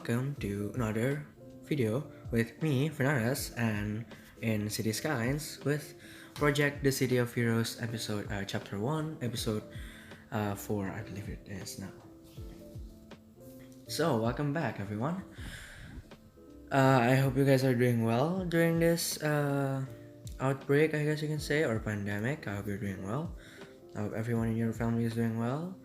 welcome to another video with me, Fernanda, and in City Skylines with Project The City of Heroes episode chapter 1, episode 4, I believe it is now. So, welcome back everyone. I hope you guys are doing well during this outbreak, I guess you can say, or pandemic. I hope you're doing well. I hope everyone in your family is doing well.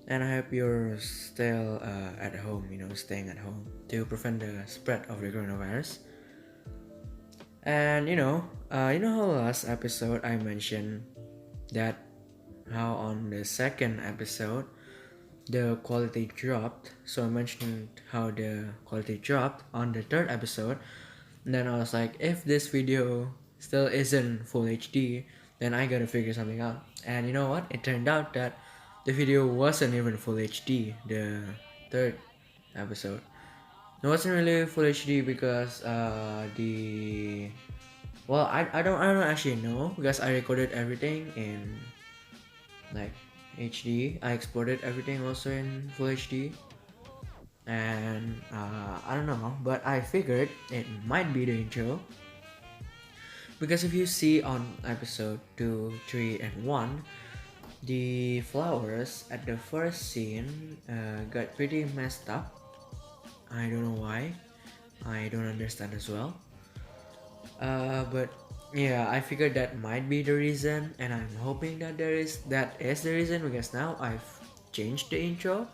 And I hope you're still at home, staying at home to prevent the spread of the coronavirus. And how last episode I mentioned that how on the second episode the quality dropped. So I mentioned how the quality dropped on the third episode. And then I was like, if this video still isn't full HD, then I gotta figure something out. And you know what? It turned out that the video wasn't even full HD, the third episode. It wasn't really full HD because I don't actually know because I recorded everything in like HD. I exported everything also in full HD. And I don't know, but I figured it might be the intro. Because if you see on episode 2, 3, and 1, the flowers at the first scene got pretty messed up. I don't know why. I don't understand as well. But yeah, I figured that might be the reason, and I'm hoping that that is the reason because now I've changed the intro,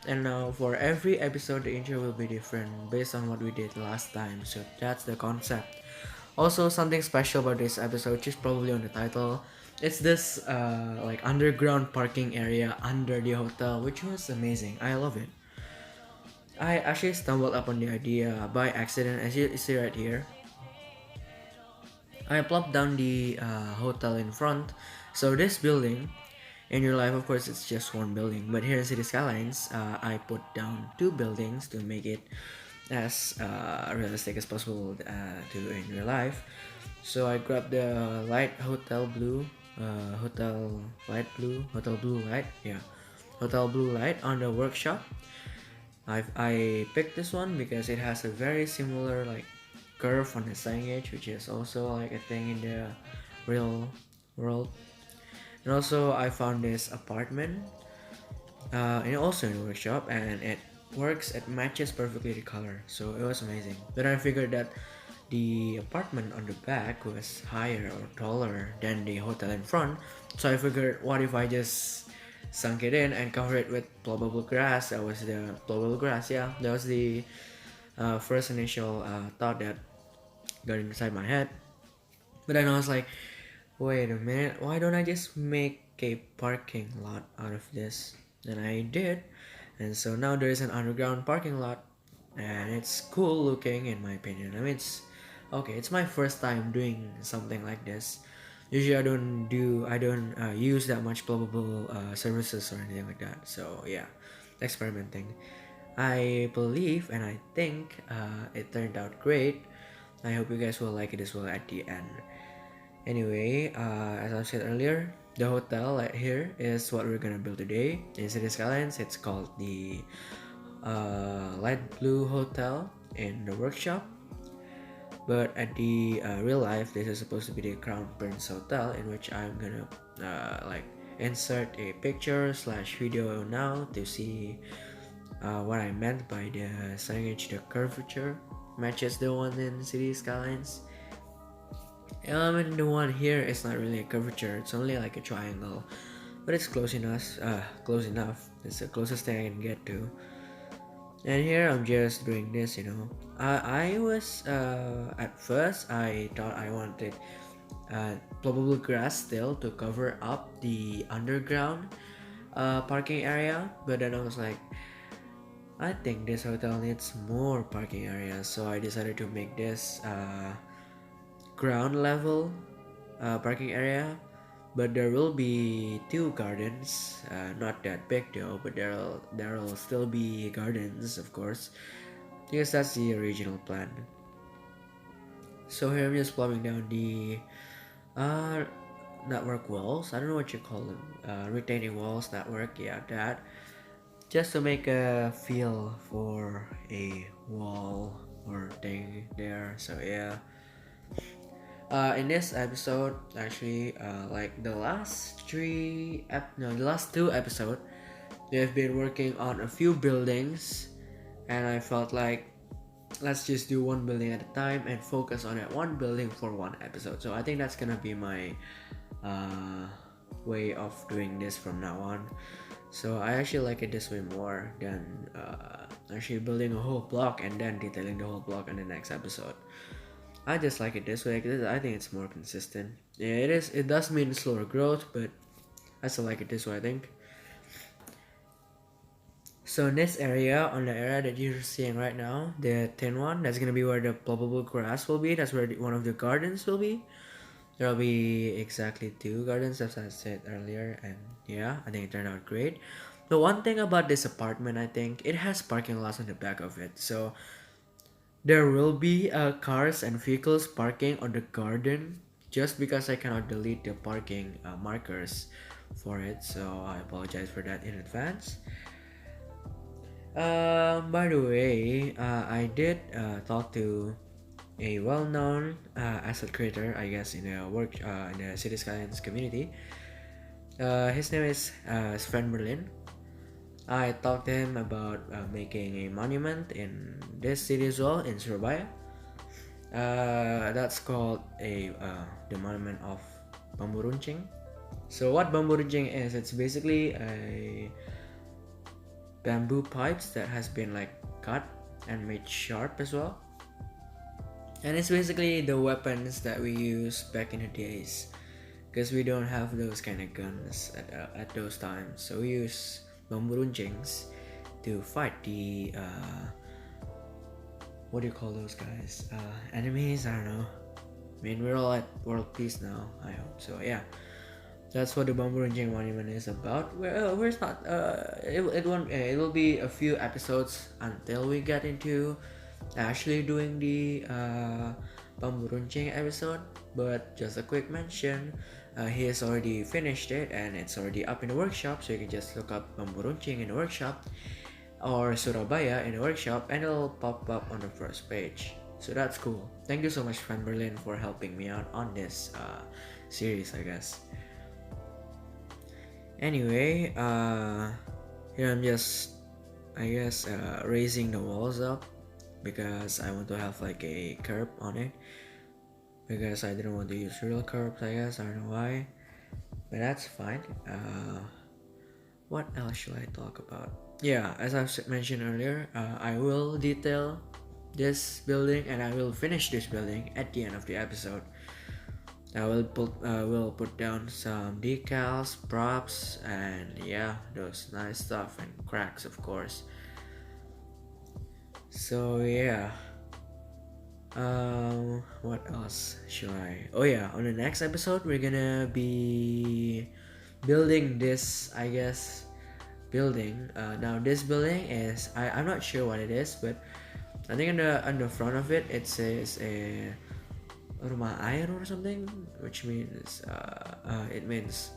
and now for every episode the intro will be different based on what we did last time. So that's the concept. Also, something special about this episode, which is probably on the title, it's this like underground parking area under the hotel, which was amazing. I love it. I actually stumbled upon the idea by accident, as you see right here. I plopped down the hotel in front. So this building, in your life, of course, it's just one building. But here in City Skylines, I put down two buildings to make it as realistic as possible to in real life. So I grabbed the light hotel blue, hotel blue light, yeah, hotel blue light on the workshop. I picked this one because it has a very similar like curve on the signage, which is also like a thing in the real world. And also I found this apartment, and also in the workshop, and it works. It matches perfectly the color, so it was amazing. Then I figured that the apartment on the back was higher or taller than the hotel in front, so I figured, what if I just sunk it in and cover it with plowable grass? That was the plowable grass, yeah. That was the first initial thought that got inside my head. But then I was like, wait a minute, why don't I just make a parking lot out of this? And I did, and so now there is an underground parking lot, and it's cool looking in my opinion. I mean, it's okay. It's my first time doing something like this. Usually, I don't use that much plowable services or anything like that. So yeah, experimenting. I believe and I think it turned out great. I hope you guys will like it as well at the end. Anyway, as I said earlier, the hotel right here is what we're gonna build today in City Skylines. It's called the Light Blue Hotel in the workshop. But at the real life, this is supposed to be the Crown Prince Hotel, in which I'm gonna like insert a picture slash video now to see what I meant by the signage. The curvature matches the one in City Skylines. And the one here is not really a curvature, it's only like a triangle, but it's close enough. It's the closest thing I can get to. And here I'm just doing this. I was at first I thought I wanted plowable grass still to cover up the underground parking area, but then I was like, I think this hotel needs more parking areas, so I decided to make this ground level parking area. But there will be two gardens, not that big though, but there'll still be gardens, of course, because that's the original plan. So here I'm just plumbing down the network walls. I don't know what you call them, retaining walls, network, yeah, that. just to make a feel for a wall or thing there. So yeah. In this episode, actually, like the last the last two episodes, we have been working on a few buildings, and I felt like let's just do one building at a time and focus on that one building for one episode. So I think that's gonna be my way of doing this from now on. So I actually like it this way more than actually building a whole block and then detailing the whole block in the next episode. I just like it this way because I think it's more consistent. Yeah, it is. It does mean slower growth, but I still like it this way, I think. So in this area, on the area that you're seeing right now, the thin one, that's gonna be where the ploppable grass will be. That's where one of the gardens will be. There'll be exactly two gardens, as I said earlier, and yeah, I think it turned out great. The one thing about this apartment, I think, it has parking lots on the back of it. So there will be cars and vehicles parking on the garden just because I cannot delete the parking markers for it. So I apologize for that in advance. By the way, I did talk to a well-known asset creator, I guess, in the City Skylines community. His name is Sven Berlin. I talked to him about making a monument in this city as well, in Surabaya. That's called the monument of bambu runcing. So what bambu runcing is, it's basically a bamboo pipes that has been like cut and made sharp as well, and it's basically the weapons that we used back in the days because we don't have those kind of guns at those times, so we use bambu runcings to fight the what do you call those guys, enemies, I don't know. I mean, we're all at world peace now, I hope so. Yeah, that's what the bamboo runcing monument is about. We're not. It won't. It will be a few episodes until we get into actually doing the bamboo runcing episode. But just a quick mention, he has already finished it and it's already up in the workshop. So you can just look up bamboo runcing in the workshop or Surabaya in the workshop, and it'll pop up on the first page. So that's cool. Thank you so much, Fan Berlin, for helping me out on this series, I guess. Anyway, here I'm just, I guess, raising the walls up because I want to have like a curb on it, because I didn't want to use real curbs, I guess. I don't know why, but that's fine. What else should I talk about? Yeah, as I've mentioned earlier, I will detail this building and I will finish this building at the end of the episode. I will put down some decals, props, and yeah, those nice stuff, and cracks, of course. So yeah, what else should I? Oh yeah, on the next episode we're gonna be building this, I guess, building. Now this building is, I'm not sure what it is, but I think on the front of it it says a rumah air or something, which means it means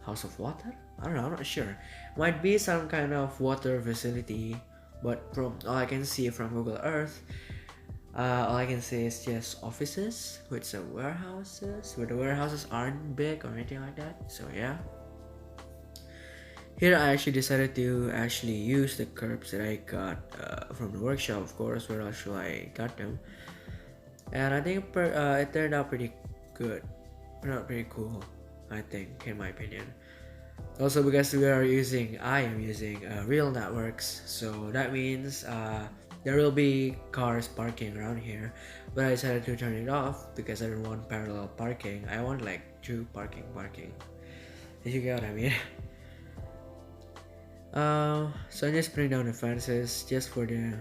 house of water. I don't know, I'm not sure. Might be some kind of water facility, but from all I can see from Google Earth, all I can say is just offices with some warehouses, where the warehouses aren't big or anything like that. So yeah. Here I actually decided to actually use the curbs that I got from the workshop, of course, where else should I got them. And I think it turned out pretty good, not pretty cool, I think, in my opinion. Also because I am using real networks, so that means there will be cars parking around here, but I decided to turn it off because I don't want parallel parking. I want like true parking. If you get what I mean. So I'm just putting down the fences just for the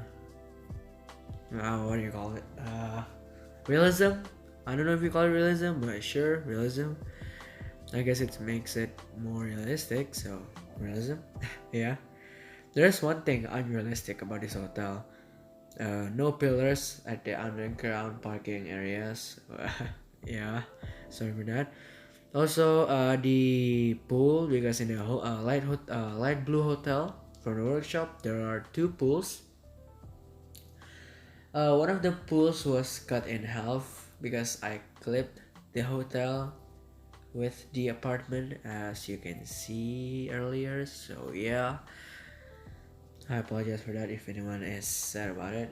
what do you call it? Realism. I don't know if you call it realism, but sure, realism. I guess it makes it more realistic, so realism. Yeah. There's one thing unrealistic about this hotel. No pillars at the underground parking areas. Yeah, sorry for that. Also, the pool, because in the light blue hotel, from the workshop, there are two pools. One of the pools was cut in half because I clipped the hotel with the apartment, as you can see earlier. So yeah, I apologize for that if anyone is sad about it.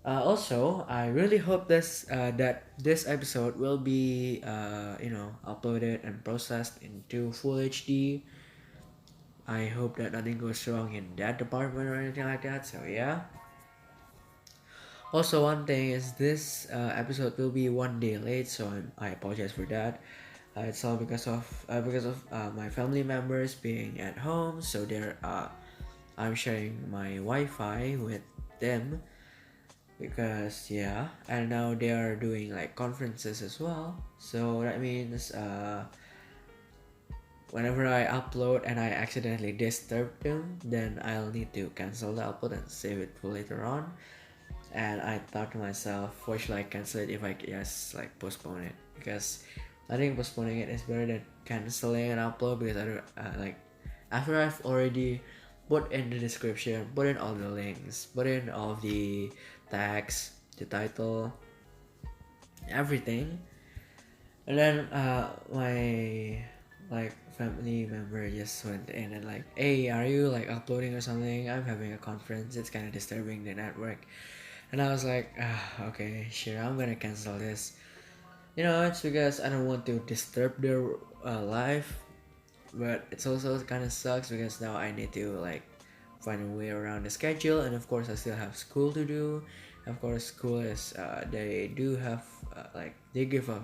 Also, I really hope that this episode will be uploaded and processed into full HD. I hope that nothing goes wrong in that department or anything like that. So yeah. Also, one thing is this episode will be 1 day late, so I apologize for that. It's all because of my family members being at home, so I'm sharing my Wi-Fi with them because yeah, and now they are doing like conferences as well. So that means whenever I upload and I accidentally disturb them, then I'll need to cancel the upload and save it for later on. And I thought to myself, why should I cancel it if I just like postpone it? Because I think postponing it is better than canceling an upload, because I don't like after I've already put in the description, put in all the links, put in all the tags, the title, everything, and then my like family member just went in and like, hey, are you like uploading or something? I'm having a conference, it's kind of disturbing the network. And I was like, okay, sure, I'm gonna cancel this. It's because I don't want to disturb their life, but it's also kind of sucks because now I need to like find a way around the schedule, and of course I still have school to do. Of course, school is they do have they give a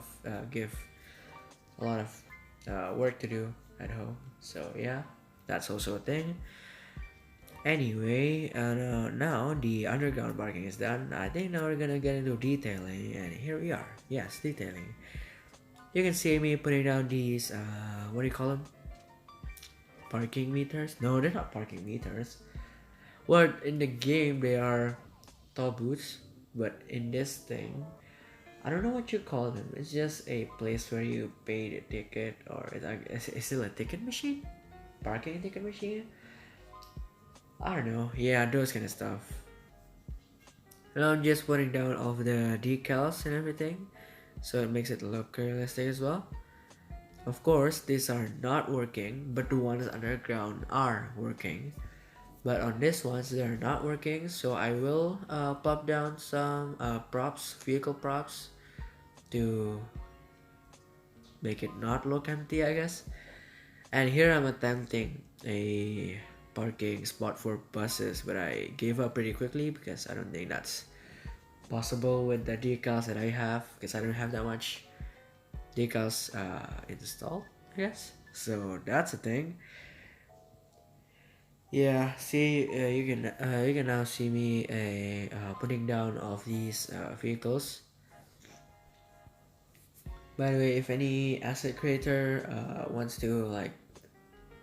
lot of work to do at home. So yeah, that's also a thing. Anyway, now the underground parking is done. I think now we're gonna get into detailing, and here we are. Yes, detailing. You can see me putting down these, what do you call them? Parking meters? No, they're not parking meters. Well, in the game, they are toll booths, but in this thing, I don't know what you call them. It's just a place where you pay the ticket, or is it still a ticket machine? Parking ticket machine? I don't know. Yeah, those kind of stuff. And I'm just putting down all of the decals and everything, so it makes it look realistic as well. Of course, these are not working, but the ones underground are working. But on this ones, they're not working, so I will pop down some vehicle props, to make it not look empty, I guess. And here I'm attempting a parking spot for buses, but I gave up pretty quickly because I don't think that's possible with the decals that I have, because I don't have that much decals installed, I guess. So that's a thing. Yeah, see, you can now see me putting down of these vehicles. By the way, if any asset creator wants to like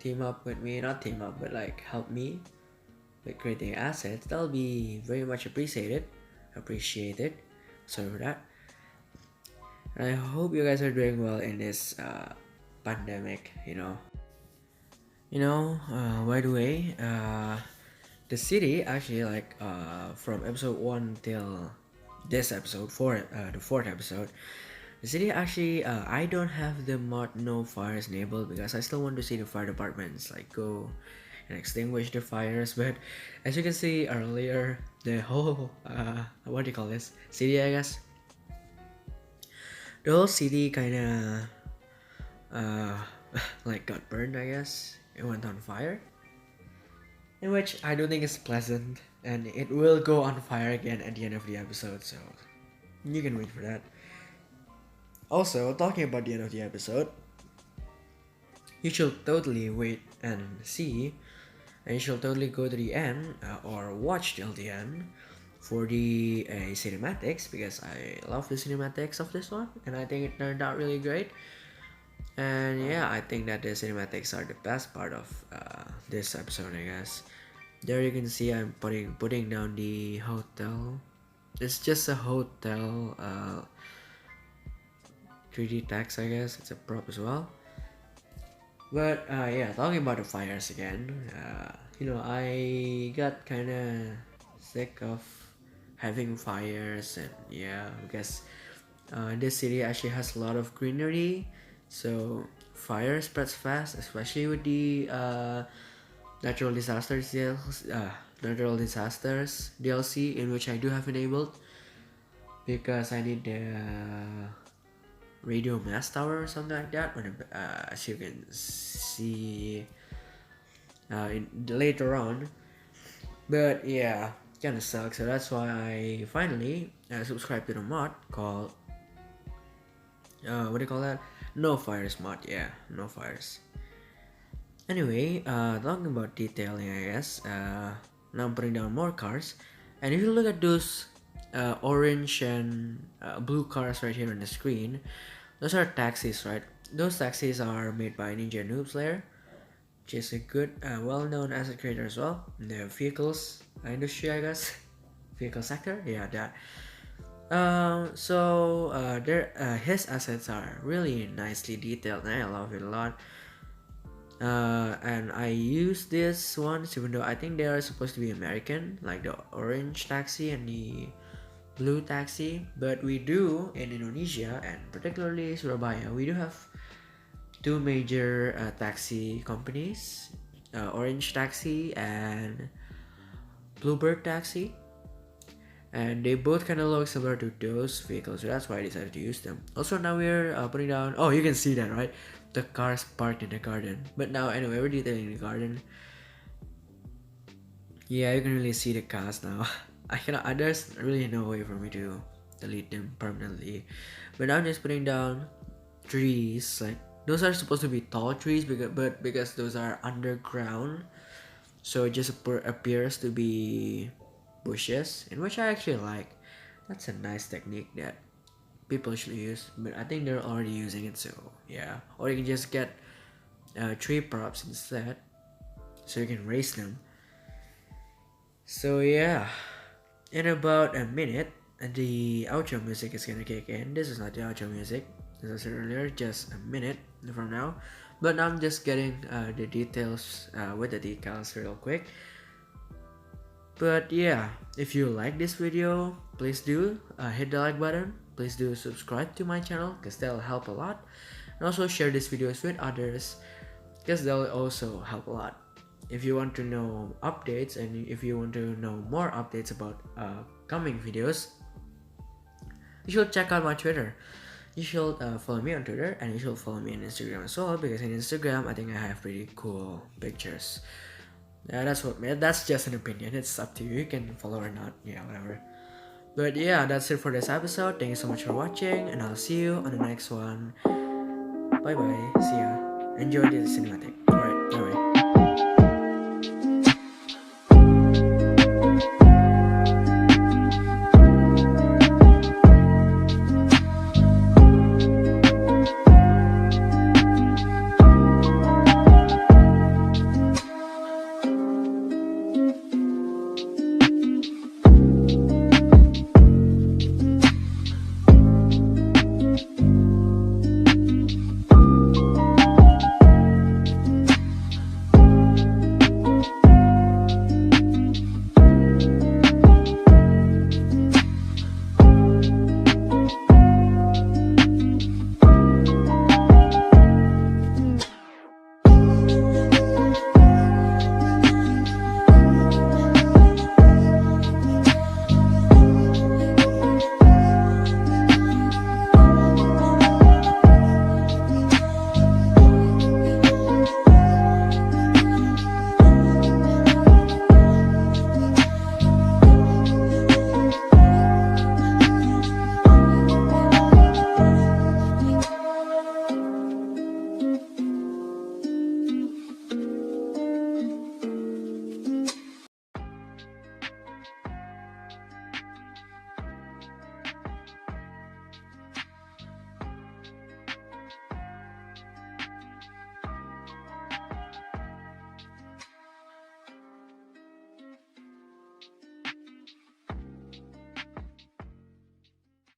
team up with me, not team up, but like help me with creating assets, that'll be very much appreciated. Sorry for that. And I hope you guys are doing well in this pandemic. By the way, the city actually, like from episode 1 till this episode 4, the 4th episode, the city actually, I don't have the mod no fires enabled because I still want to see the fire departments like go and extinguish the fires. But as you can see earlier, the whole what do you call this, city, I guess, the whole city kind of like got burned, I guess. It went on fire, in which I don't think is pleasant, and it will go on fire again at the end of the episode, so you can wait for that. Also, talking about the end of the episode, you should totally wait and see, and you should totally go to the end or watch till the end for the cinematics, because I love the cinematics of this one, and I think it turned out really great. And yeah, I think that the cinematics are the best part of this episode, I guess. There you can see I'm putting down the hotel. It's just a hotel 3D text, I guess. It's a prop as well. But yeah, talking about the fires again, I got kind of sick of having fires, and yeah, because this city actually has a lot of greenery, so fire spreads fast, especially with the natural disasters natural disasters DLC, in which I do have enabled because I need the radio mass tower or something like that. As you can see later on, but yeah, kind of sucks. So that's why I finally subscribed to the mod called what do you call that? No fires mod. Yeah, no fires. Anyway, talking about detailing, I guess. Now I'm putting down more cars, and if you look at those orange and blue cars right here on the screen, those are taxis, right? Those taxis are made by Ninja Noob Slayer, which is a good, well-known asset creator as well in the vehicles industry, I guess. Vehicle sector, yeah, that. His assets are really nicely detailed, and I love it a lot. And I use this ones even though I think they are supposed to be American, like the orange taxi and the blue taxi. But we do in Indonesia, and particularly Surabaya, we do have two major taxi companies, Orange Taxi and Bluebird Taxi, and they both kind of look similar to those vehicles, so that's why I decided to use them. Also, now we're putting down. Oh, you can see that, right? The cars parked in the garden. But now, anyway, we're detailing the garden. Yeah, you can really see the cars now. I cannot. There's really no way for me to delete them permanently. But now I'm just putting down trees. Like those are supposed to be tall trees, because those are underground, so it just appears to be bushes, in which I actually like. That's a nice technique that people should use, but I think they're already using it, so yeah. Or you can just get tree props instead, so you can raise them. So yeah, in about a minute, the outro music is gonna kick in. This is not the outro music, as I said earlier, just a minute from now. But now I'm just getting the details with the decals real quick. But yeah, if you like this video, please do hit the like button. Please do subscribe to my channel because that'll help a lot. And also share these videos with others because that'll also help a lot. If you want to know updates and if you want to know more updates about coming videos, you should check out my Twitter. You should follow me on Twitter, and you should follow me on Instagram as well, because in Instagram I think I have pretty cool pictures. Yeah, that's just an opinion. It's up to you. You can follow or not. Yeah, whatever. But yeah, that's it for this episode. Thank you so much for watching, and I'll see you on the next one. Bye bye. See ya. Enjoy the cinematic. Alright.